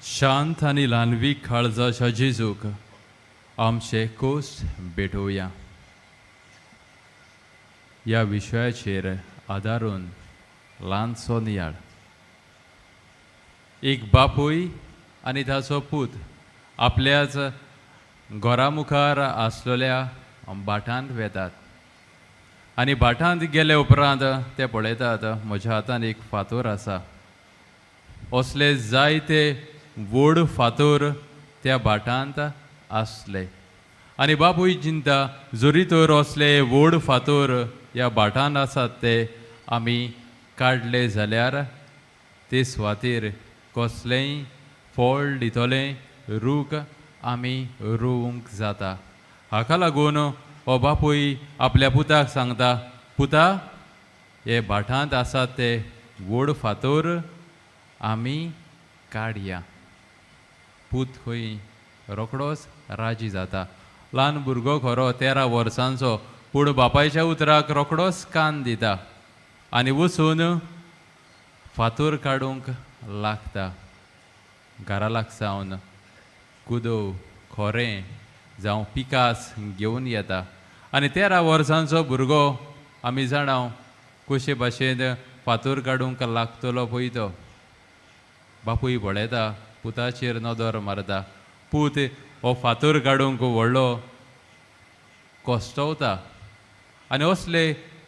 शांत आणि ल्हानवी काळजाच्या जेजूक आमचे कोस्ट भेटोवया. ह्या विशयाचेर आदारून ल्हानसो नियाळ. एक बापूय आनी ताचो पूत आपल्याच घरा मुखार आसलेल्या भाटांत वेतात आनी भाटांत गेले उपरांत ते पळयतात म्हज्या हातान एक फातर आसा. असले जायते व्हड फातर त्या भाटांत आसले आनी बापूय चिंता जरी तर असले व्हड फातर ह्या भाटांत आसात ते आमी काडले जाल्यार ते सुवातेर कसलेंय फळ दितलें रूख आमी रोवंक जाता. हाका लागून हो बापूय आपल्या पुताक सांगता, पुता हे भाटांत आसात ते व्हड फातर आमी काडया. पूत खंय रोखडोच राजी जाता. ल्हान भुरगो खरो 13 वर्सांचो पूण बापायच्या उतराक रोखडोच कान दिता आनी वचून फातर काडूंक लागता. घरा लागसावन कुदो खोरें जावं पिकास घेवन येता आनी 13 वर्सांचो भुरगो आमी जाणाव कशे भाशेन फातर काडूंक लागतलो पळय तो. बापूय पळयता, पुताचेर नदर मारता. पूत हो फातर काडूंक व्हडलो कोश्टवता आनी असले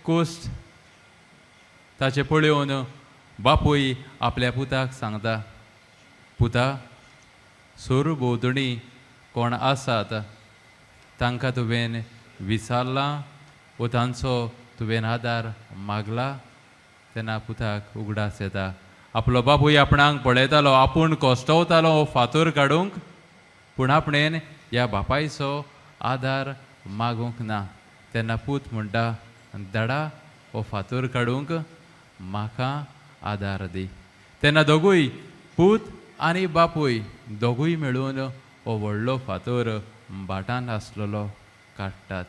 कोश्ट ताचे पळयोवन बापूय आपल्या पुताक सांगता, पुता सोर भोंवतणी कोण आसात तांकां तुवें विचारलां वो तांचो तुवें आदार मागला. तेन्ना पुताक उगडास येता. आपलो बापूय आपणाक पळयतालो, आपूण कोश्टवतालो हो फातर काडूंक पूण आपणेन ह्या बापायचो आदार मागूंक ना. तेन्ना पूत म्हणटा, धाडा हो फातर काडूंक म्हाका आदार दी. तेन्ना दोगूय पूत आनी बापूय दोगूय मेळून हो व्हडलो फातर भाटांत आसलेलो काडटात.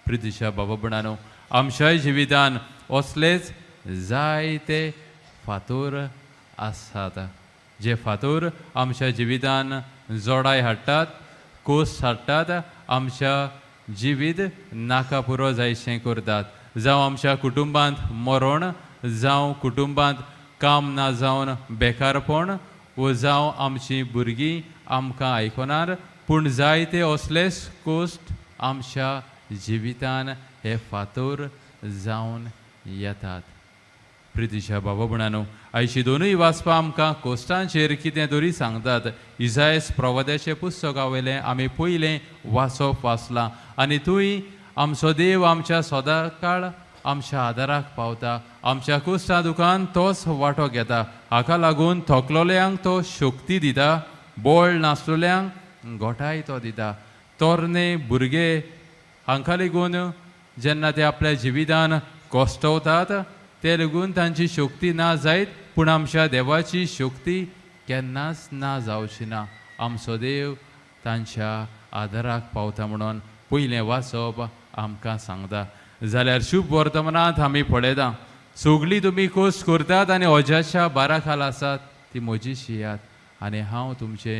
प्रितीच्या बाबा भयणांनो, आमच्याय जिवितान असलेच जायते फातर आसात जे फातर आमच्या जिवितान जोडाय हाडटात, कोस हाडटात, आमच्या जिवीत नाका पुरो जायशें करतात. जावं आमच्या कुटुंबांत मरण, जावं कुटुंबांत काम ना जावन बेकारपण, वो जावं आमचीं भुरगीं आमकां आयकनार. पूण जायते असलेच कोश्ट आमच्या जिवितान हे फातर जावन येतात. प्रितीच्या बाबा भयणांनो, आयची दोनूय वाचपां आमकां कोश्टांचेर कितें तरी सांगतात. इसायास प्रवाद्याचें पुस्तक वयलें आमी पयलें वाचप वाचलां आनी थंय आमचो देव आमच्या सदांकाळ आमच्या आदाराक पावता. आमच्या कोश्टा दुखान तोच वांटो घेता. हाका लागून थकलोल्यांक तो शक्ती दिता, बळ नासलेल्यांक घोटाय तो दिता. तोरणे भुरगे हांकां लागून जेन्ना ते आपल्या जिवितान कोश्टवतात ते लागून तांची शक्ती ना जायत, पूण आमच्या देवाची शक्ती केन्नाच ना जावची ना. आमचो देव तांच्या आदाराक पावता म्हणून पयलें वाचप आमकां सांगता. जाल्यार शुभ वर्तमानांत आमी पळयता, सगळीं तुमी कोश्ट करतात आनी ओज्याच्या बारा खाल आसात ती म्हजीशी यात आनी हांव तुमचे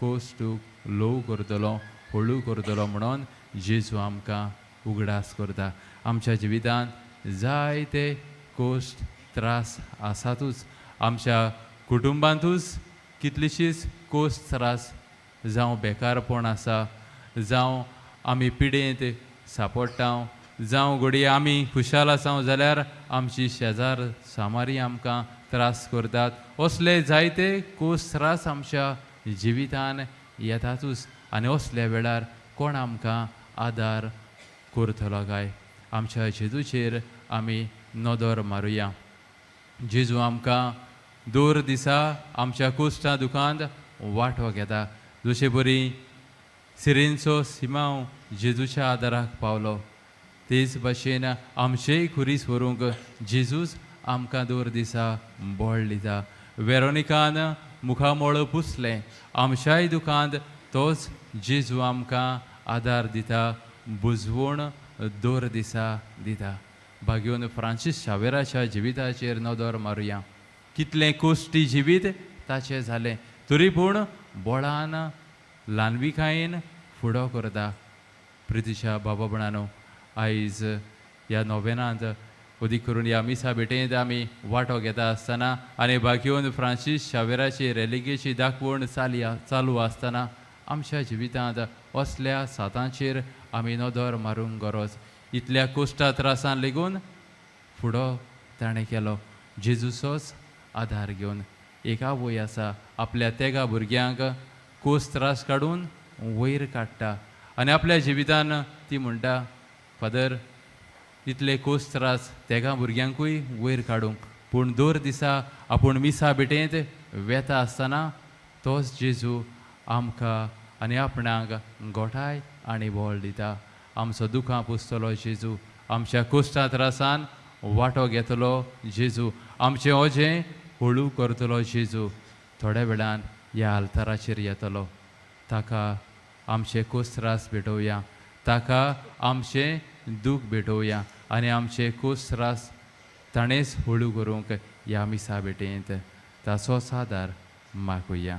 कोश्टूक ल्हव करतलो, हळू करतलो म्हणून जेजू आमकां उगडास करता. आमच्या जिवितांत जायते कोश्ट त्रास आसातूच. आमच्या कुटुंबांतूच कितलीशींच कोश्ट त्रास, जावं बेकारपण आसा, जावं आमी पिडेंत सांपडटा, जावं घडये आमी खुशाल आसां जाल्यार आमची शेजार सामारी आमकां त्रास करतात. असले जायते कोश्ट त्रास आमच्या जिवितान येतातूच आनी असल्या वेळार कोण आमकां आदार करतलो काय? आमच्या जेजूचेर आमी नदर मारुया. जेजू आमकां दर दिसा आमच्या कोश्टा दुखांत वांटो घेता. जशे बरी सिरेंचो सिमांव जेजूच्या आदाराक पावलो तेच भाशेन आमचेय खुरीस व्हरूंक जेजूच आमकां दर दिसा बळ दिता. वेरोनिकान मुखामोळ पुसलें, आमच्याय दुखांत तोच जेजू आमकां आदार दिता, बुजवण दर दिसा दिता. भाग्योन फ्रांसीस शावेराच्या जिविताचेर नदर मारुया. कितलें कोश्टी जिवीत ताचें जालें. तरी पूण बोळान ल्हानविकायेन फुडो करता. प्रितीच्या बाबा भणानो, आयज ह्या नोवेनांत उदीक करून ह्या मिसा भेटेंत आमी वांटो घेता आसतना आनी बाकीवन फ्रांसीस शावेराची रेलिगेची दाखवण चालू आसतना आमच्या जिवितांत असल्या सातांचेर आमी नदर मारूंक गरज. इतल्या कोश्टा त्रासान लेगून फुडो ताणें केलो जेजूचोच आधार घेवन. एक आवय आसा आपल्या तेगा भुरग्यांक कोस त्रास काडून वयर काडटा आनी आपल्या जिवितान ती म्हणटा, फादर इतले कोस त्रास तेगा भुरग्यांकूय वयर काडूंक. पूण दर दिसा आपूण मिसा भेटेंत वेता आसतना तोच जेजू आमकां आनी आपणाक गोठाय आनी बोळ दिता. आमचो दुखां पुसतलो जेजू, आमच्या कोश्टा त्रासान वांटो घेतलो जेजू, आमचें ओजें हळू करतलो जेजू. थोड्या वेळान ह्या आल्ताराचेर येतलो. ताका आमचे कोस त्रास भेटोवया, ताका आमचें दूख भेटोवया आनी आमचे कोस त्रास ताणेंच हळू करूंक ह्या मिसा भेटेंत ताचोच आदार मागुया.